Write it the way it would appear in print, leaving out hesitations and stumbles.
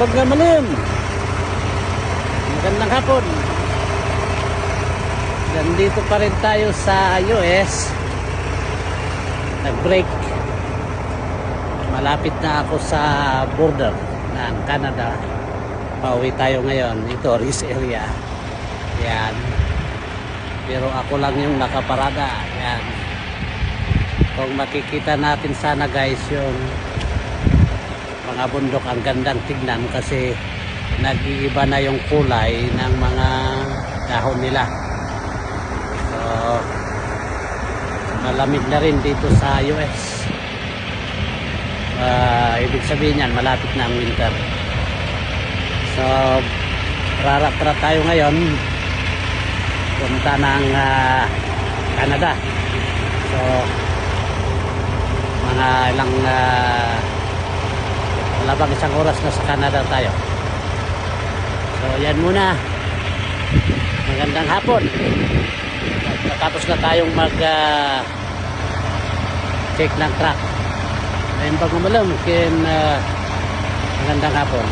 Bagga Malim. Magandang hapon. Nandito pa rin tayo sa US. Nag-break. Malapit na ako sa border ng Canada. Pauwi tayo ngayon. Ito, Riz area. Yan. Pero ako lang yung nakaparada. Yan. Kung makikita natin sana guys yung mga bundok, ang gandang tignan kasi nag-iiba na yung kulay ng mga dahon nila. So malamig na rin dito sa US. Ibig sabihin yan malapit na ang winter. So rara-tara tayo ngayon punta ng Canada. So mga ilang labang isang oras na sa Canada tayo. So yan muna. Magandang hapon. Natapos na tayong mag check ng truck. Ayun bang malam kin magandang hapon.